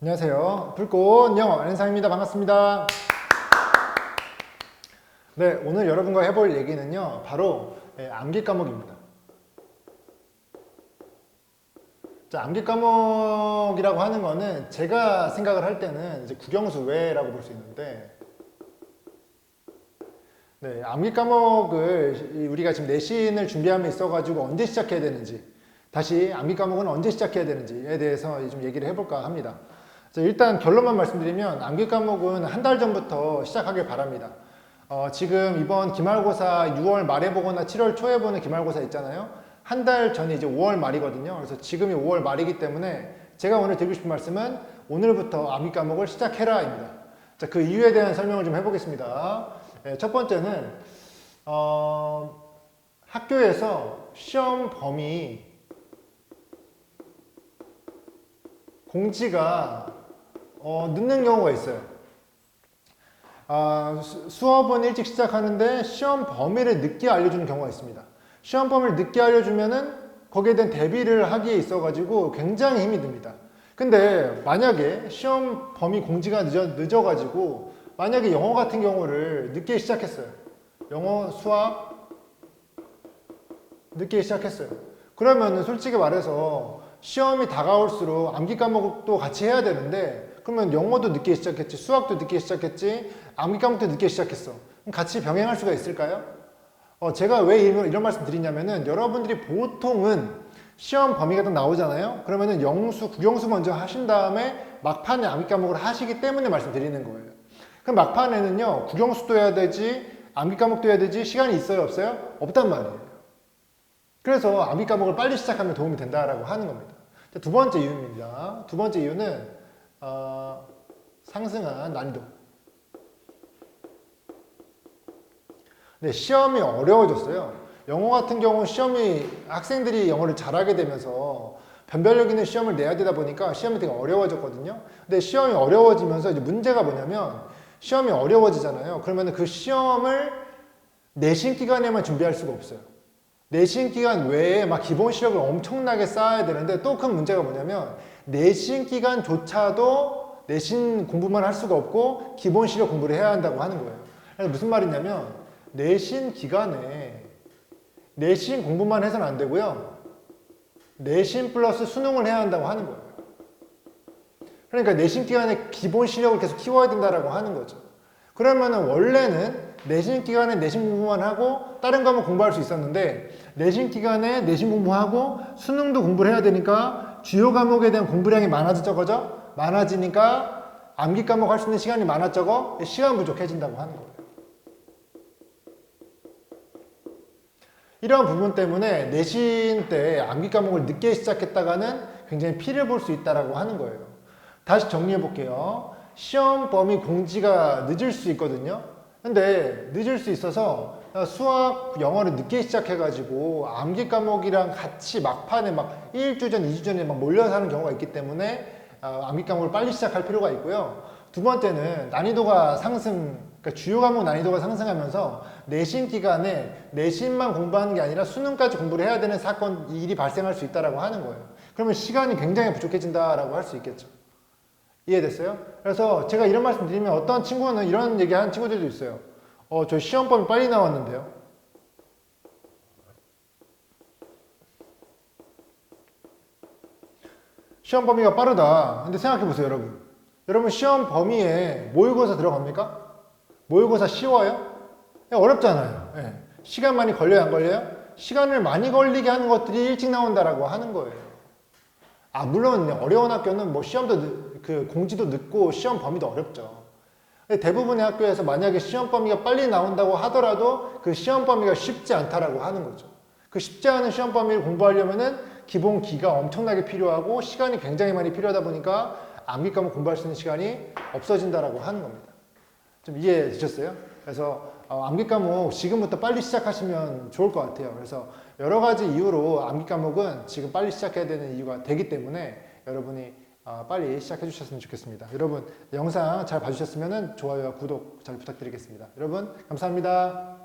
안녕하세요. 불꽃 영어 랜상입니다. 반갑습니다. 네, 오늘 여러분과 해볼 얘기는요, 바로 암기 과목입니다. 자, 암기 과목이라고 하는 거는 제가 생각을 할 때는 이제 국영수 외라고 볼 수 있는데, 네, 암기 과목을 우리가 지금 내신을 준비함에 있어가지고 언제 시작해야 되는지, 다시 암기 과목은 언제 시작해야 되는지에 대해서 좀 얘기를 해볼까 합니다. 자, 일단 결론만 말씀드리면 암기 과목은 한 달 전부터 시작하길 바랍니다. 지금 이번 기말고사 6월 말에 보거나 7월 초에 보는 기말고사 있잖아요. 한 달 전이 이제 5월 말이거든요. 그래서 지금이 5월 말이기 때문에 제가 오늘 드리고 싶은 말씀은 오늘부터 암기 과목을 시작해라입니다. 자, 그 이유에 대한 설명을 좀 해보겠습니다. 첫 번째는 학교에서 시험 범위 공지가 늦는 경우가 있어요. 수업은 일찍 시작하는데 시험 범위를 늦게 알려주는 경우가 있습니다. 시험 범위를 늦게 알려주면은 거기에 대한 대비를 하기에 있어가지고 굉장히 힘이 듭니다. 근데 만약에 시험 범위 공지가 늦어가지고 만약에 영어 같은 경우를 늦게 시작했어요. 영어, 수학 늦게 시작했어요. 그러면은 솔직히 말해서 시험이 다가올수록 암기 과목도 같이 해야 되는데 그러면 영어도 늦게 시작했지, 수학도 늦게 시작했지, 암기 과목도 늦게 시작했어. 그럼 같이 병행할 수가 있을까요? 제가 왜 이런 말씀 드리냐면은 여러분들이 보통은 시험 범위가 딱 나오잖아요. 그러면은 영수, 국영수 먼저 하신 다음에 막판에 암기 과목을 하시기 때문에 말씀드리는 거예요. 그럼 막판에는요, 국영수도 해야 되지, 암기 과목도 해야 되지, 시간이 있어요, 없어요? 없단 말이에요. 그래서 암기 과목을 빨리 시작하면 도움이 된다라고 하는 겁니다. 두 번째 이유입니다. 두 번째 이유는 상승한 난이도. 네, 시험이 어려워졌어요. 영어 같은 경우 시험이 학생들이 영어를 잘하게 되면서 변별력 있는 시험을 내야 되다 보니까 시험이 되게 어려워졌거든요. 근데 시험이 어려워지면서 이제 문제가 뭐냐면 시험이 어려워지잖아요. 그러면 그 시험을 내신 기간에만 준비할 수가 없어요. 내신 기간 외에 막 기본 시력을 엄청나게 쌓아야 되는데 또 큰 문제가 뭐냐면 내신 기간조차도 내신 공부만 할 수가 없고 기본 시력 공부를 해야 한다고 하는 거예요. 그래서 무슨 말이냐면 내신 기간에 내신 공부만 해서는 안 되고요. 내신 플러스 수능을 해야 한다고 하는 거예요. 그러니까 내신 기간에 기본 시력을 계속 키워야 된다고 하는 거죠. 그러면은 원래는 내신 기간에 내신 공부만 하고 다른 과목 공부할 수 있었는데 내신 기간에 내신 공부하고 수능도 공부를 해야 되니까 주요 과목에 대한 공부량이 많아져 많아지니까 암기 과목 할 수 있는 시간이 많아져 시간 부족해진다고 하는 거예요. 이러한 부분 때문에 내신 때 암기 과목을 늦게 시작했다가는 굉장히 피해를 볼 수 있다고 하는 거예요. 다시 정리해 볼게요. 시험 범위 공지가 늦을 수 있거든요. 근데 늦을 수 있어서 수학, 영어를 늦게 시작해가지고 암기 과목이랑 같이 막판에 막 1주 전, 2주 전에 막 몰려서 하는 경우가 있기 때문에 암기 과목을 빨리 시작할 필요가 있고요. 두 번째는 난이도가 그러니까 주요 과목 난이도가 상승하면서 내신 기간에 내신만 공부하는 게 아니라 수능까지 공부를 해야 되는 일이 발생할 수 있다고 하는 거예요. 그러면 시간이 굉장히 부족해진다라고 할 수 있겠죠. 이해됐어요? 그래서 제가 이런 말씀 드리면 어떤 친구는 이런 얘기 하는 친구들도 있어요. 저 시험 범위 빨리 나왔는데요. 시험 범위가 빠르다. 근데 생각해 보세요, 여러분. 여러분 시험 범위에 모의고사 들어갑니까? 모의고사 쉬워요? 어렵잖아요. 네. 시간 많이 걸려요, 안 걸려요? 시간을 많이 걸리게 하는 것들이 일찍 나온다라고 하는 거예요. 물론 어려운 학교는 뭐 시험도 공지도 늦고 시험 범위도 어렵죠. 대부분의 학교에서 만약에 시험 범위가 빨리 나온다고 하더라도 그 시험 범위가 쉽지 않다라고 하는 거죠. 그 쉽지 않은 시험 범위를 공부하려면은 기본 기가 엄청나게 필요하고 시간이 굉장히 많이 필요하다 보니까 암기 과목 공부할 수 있는 시간이 없어진다라고 하는 겁니다. 좀 이해되셨어요? 그래서 암기 과목 지금부터 빨리 시작하시면 좋을 것 같아요. 그래서 여러 가지 이유로 암기 과목은 지금 빨리 시작해야 되는 이유가 되기 때문에 여러분이 빨리 시작해 주셨으면 좋겠습니다. 여러분 영상 잘 봐주셨으면 좋아요와 구독 잘 부탁드리겠습니다. 여러분 감사합니다.